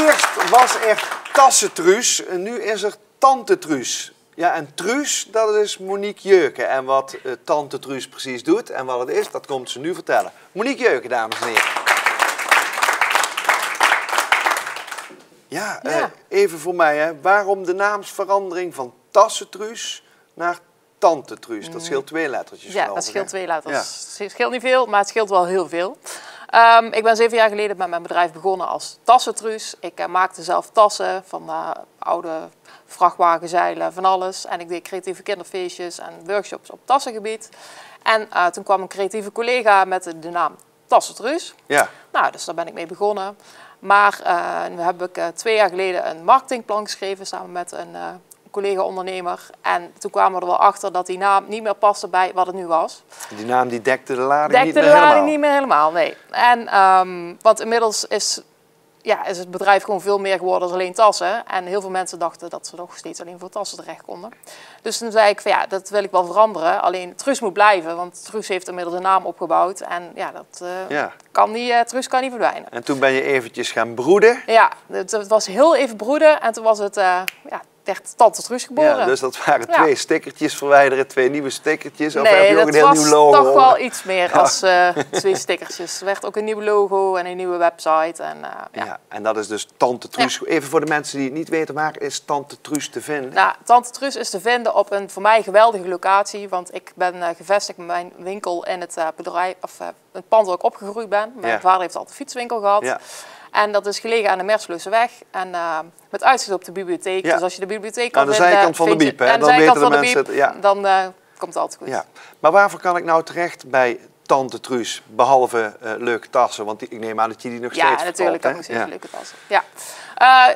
Eerst was er Tassentruus en nu is er Tante Truus. Ja, en Truus, dat is Monique Jeuken. En wat Tante Truus precies doet en wat het is, dat komt ze nu vertellen. Monique Jeuken, dames en heren. Ja, even voor mij, hè. Waarom de naamsverandering van Tassentruus naar Tante Truus? Dat scheelt 2 lettertjes. Ja, dat scheelt 2 letters. Het scheelt niet veel, maar het scheelt wel heel veel. Ik ben 7 jaar geleden met mijn bedrijf begonnen als Tassentruus. Ik maakte zelf tassen van oude vrachtwagenzeilen, van alles. En ik deed creatieve kinderfeestjes en workshops op tassengebied. En toen kwam een creatieve collega met de naam Tassentruus. Ja. Nou, dus daar ben ik mee begonnen. Maar nu heb ik 2 jaar geleden een marketingplan geschreven samen met een collega-ondernemer. En toen kwamen we er wel achter dat die naam niet meer paste bij wat het nu was. Die naam die dekte de lading niet meer helemaal? Nee. En, want inmiddels is het bedrijf gewoon veel meer geworden dan alleen tassen. En heel veel mensen dachten dat ze nog steeds alleen voor tassen terecht konden. Dus toen zei ik van ja, dat wil ik wel veranderen. Alleen Truus moet blijven, want Truus heeft inmiddels een naam opgebouwd. En ja, dat kan niet, Truus kan niet verdwijnen. En toen ben je eventjes gaan broeden. Ja, het was heel even broeden en toen was het werd Tante Truus geboren. Ja, dus dat waren 2 stickertjes verwijderen, 2 nieuwe stickertjes. Of nee, heb je ook een heel nieuw logo? Dat was toch wel iets meer als 2 stickertjes. Er werd ook een nieuw logo en een nieuwe website. En, ja, en dat is dus Tante Truus. Ja. Even voor de mensen die het niet weten, waar is Tante Truus te vinden? Nou, Tante Truus is te vinden op een voor mij geweldige locatie. Want ik ben gevestigd met mijn winkel in het bedrijf, of het pand waar ik opgegroeid ben. Mijn vader heeft altijd een fietswinkel gehad. Ja. En dat is gelegen aan de Merslooseweg en met uitzicht op de bibliotheek. Ja. Dus als je de bibliotheek kan vinden... Aan de zijkant van de Biep, hè? Dan weten de mensen het. Dan komt het altijd goed. Ja. Maar waarvoor kan ik nou terecht bij Tante Truus, behalve leuke tassen? Want ik neem aan dat je die nog steeds verkoopt. Ja, natuurlijk kan ik steeds leuke tassen.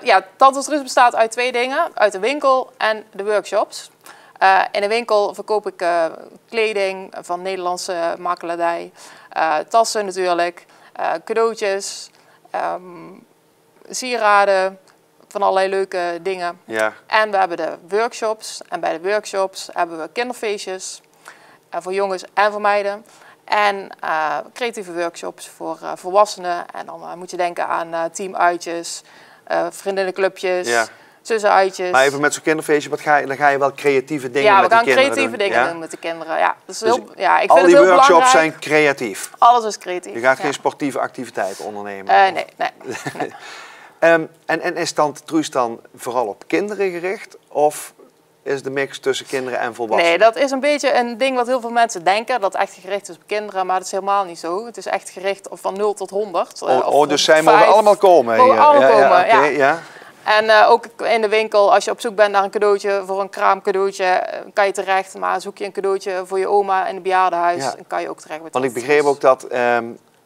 Ja. Tante Truus bestaat uit 2 dingen. Uit de winkel en de workshops. In de winkel verkoop ik kleding van Nederlandse makelaardij. Tassen natuurlijk, cadeautjes... sieraden, van allerlei leuke dingen. Ja. En we hebben de workshops. En bij de workshops hebben we kinderfeestjes. Voor jongens en voor meiden. En creatieve workshops voor volwassenen. En dan moet je denken aan teamuitjes, vriendinnenclubjes, zussenuitjes. Maar even met zo'n kinderfeestje, dan ga je wel creatieve dingen met de kinderen doen? Ja, we gaan creatieve dingen doen met de kinderen. Ja, dus dus ik vind al het die heel workshops belangrijk. zijn creatief? Alles is creatief. Je gaat geen sportieve activiteiten ondernemen? Nee. En is Tante Truus dan vooral op kinderen gericht? Of is de mix tussen kinderen en volwassenen? Nee, dat is een beetje een ding wat heel veel mensen denken. Dat het echt gericht is op kinderen, maar dat is helemaal niet zo. Het is echt gericht van 0 tot 100. Dus zij mogen allemaal komen? Mogen allemaal komen, ja. En ook in de winkel, als je op zoek bent naar een cadeautje, voor een kraamcadeautje, kan je terecht. Maar zoek je een cadeautje voor je oma in het bejaardenhuis, dan kan je ook terecht. Want ik begreep ook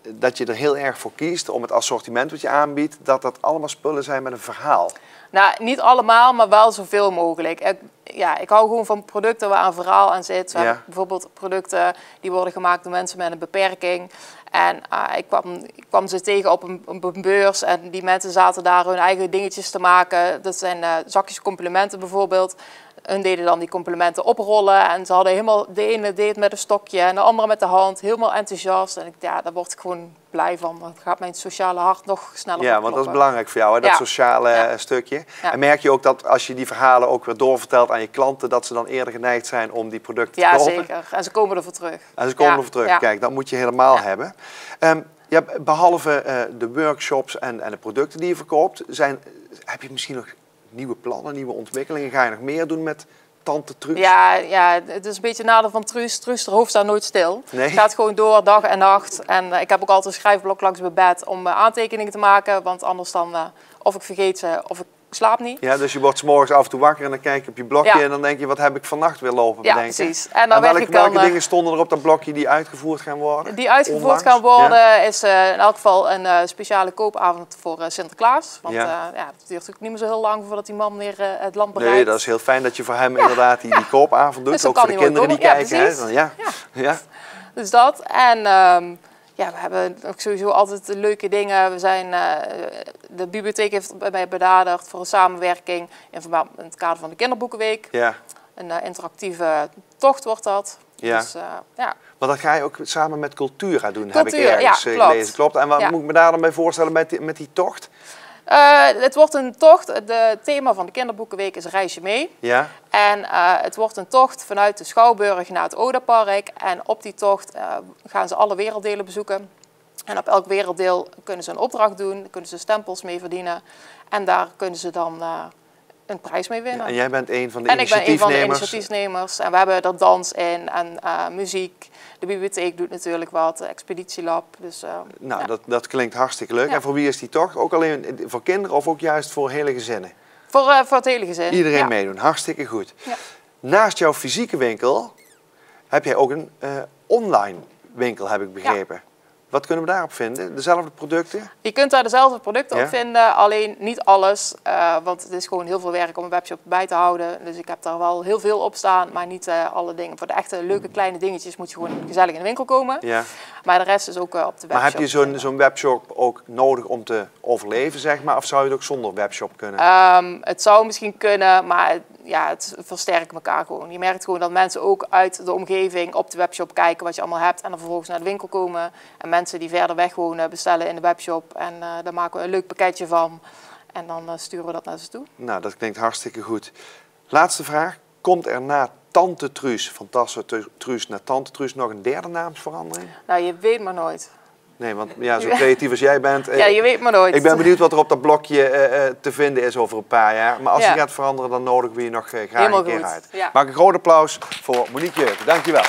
dat je er heel erg voor kiest om het assortiment wat je aanbiedt, dat allemaal spullen zijn met een verhaal. Nou, niet allemaal, maar wel zoveel mogelijk. Ik hou gewoon van producten waar een verhaal aan zit. We hebben bijvoorbeeld producten die worden gemaakt door mensen met een beperking. En ik kwam ze tegen op een beurs en die mensen zaten daar hun eigen dingetjes te maken. Dat zijn zakjes complimenten bijvoorbeeld. Hun deden dan die complimenten oprollen en ze hadden helemaal, de ene deed het met een stokje en de andere met de hand, helemaal enthousiast. En daar word ik gewoon blij van. Dan gaat mijn sociale hart nog sneller kloppen. Want dat is belangrijk voor jou, hè? Dat sociale stukje. Ja. En merk je ook dat als je die verhalen ook weer doorvertelt aan je klanten, dat ze dan eerder geneigd zijn om die producten te kopen? Ja, zeker. En ze komen ervoor terug. En ze komen ervoor terug. Ja. Kijk, dat moet je helemaal hebben. Behalve de workshops en de producten die je verkoopt, heb je misschien nog nieuwe plannen, nieuwe ontwikkelingen? Ga je nog meer doen met Tante Truus? Ja, het is een beetje het nadeel van Truus. Truus, haar hoofd staat nooit stil. Nee? Het gaat gewoon door, dag en nacht. En ik heb ook altijd een schrijfblok langs mijn bed om aantekeningen te maken. Want anders dan, of ik vergeet ze, of ik slaap niet. Ja, dus je wordt 's morgens af en toe wakker en dan kijk je op je blokje en dan denk je, wat heb ik vannacht weer lopen bedenken? Ja, precies. En dan welke dingen stonden er op dat blokje die uitgevoerd gaan worden? Die uitgevoerd gaan worden is in elk geval een speciale koopavond voor Sinterklaas. Want dat duurt natuurlijk niet meer zo heel lang voordat die man weer het land bereikt. Nee, dat is heel fijn dat je voor hem inderdaad die koopavond doet. Dus ook voor de kinderen die kijken. Hè? Dus dat. En we hebben ook sowieso altijd leuke dingen. De bibliotheek heeft bij mij benaderd voor een samenwerking in het kader van de Kinderboekenweek. Ja. Een interactieve tocht wordt dat. Ja. Dus, maar dat ga je ook samen met Cultura doen, heb ik ergens gelezen. Klopt. En wat moet ik me daar dan bij voorstellen met die tocht? Het wordt een tocht. Het thema van de kinderboekenweek is Reis je mee. Ja. En het wordt een tocht vanuit de Schouwburg naar het Odapark. En op die tocht gaan ze alle werelddelen bezoeken. En op elk werelddeel kunnen ze een opdracht doen, kunnen ze stempels mee verdienen. En daar kunnen ze dan een prijs mee winnen. En jij bent een van de initiatiefnemers? En ik ben een van de initiatiefnemers. En we hebben er dans in en muziek. De bibliotheek doet natuurlijk wat, expeditielab. Dus, nou, ja. dat klinkt hartstikke leuk. Ja. En voor wie is die tocht? Ook alleen voor kinderen of ook juist voor hele gezinnen? Voor het hele gezin. Iedereen meedoen, hartstikke goed. Ja. Naast jouw fysieke winkel heb jij ook een online winkel, heb ik begrepen. Ja. Wat kunnen we daarop vinden? Dezelfde producten? Je kunt daar dezelfde producten op vinden, alleen niet alles. Want het is gewoon heel veel werk om een webshop bij te houden. Dus ik heb daar wel heel veel op staan, maar niet alle dingen. Voor de echte leuke kleine dingetjes moet je gewoon gezellig in de winkel komen. Ja. Maar de rest is ook op de webshop. Maar heb je zo'n webshop ook nodig om te overleven, zeg maar? Of zou je het ook zonder webshop kunnen? Het zou misschien kunnen, maar ja, het versterkt elkaar gewoon. Je merkt gewoon dat mensen ook uit de omgeving op de webshop kijken wat je allemaal hebt. En dan vervolgens naar de winkel komen. En mensen die verder weg wonen bestellen in de webshop. En daar maken we een leuk pakketje van. En dan sturen we dat naar ze toe. Nou, dat klinkt hartstikke goed. Laatste vraag. Komt er na Tante Truus, van Tassen Truus naar Tante Truus, nog een derde naamsverandering? Nou, je weet maar nooit. Nee, want ja, zo creatief als jij bent. Ja, je weet maar nooit. Ik ben benieuwd wat er op dat blokje te vinden is over een paar jaar. Maar als je gaat veranderen, dan nodigen we je nog graag een keer uit. Ja. Maak een groot applaus voor Monique Jeuken. Dankjewel.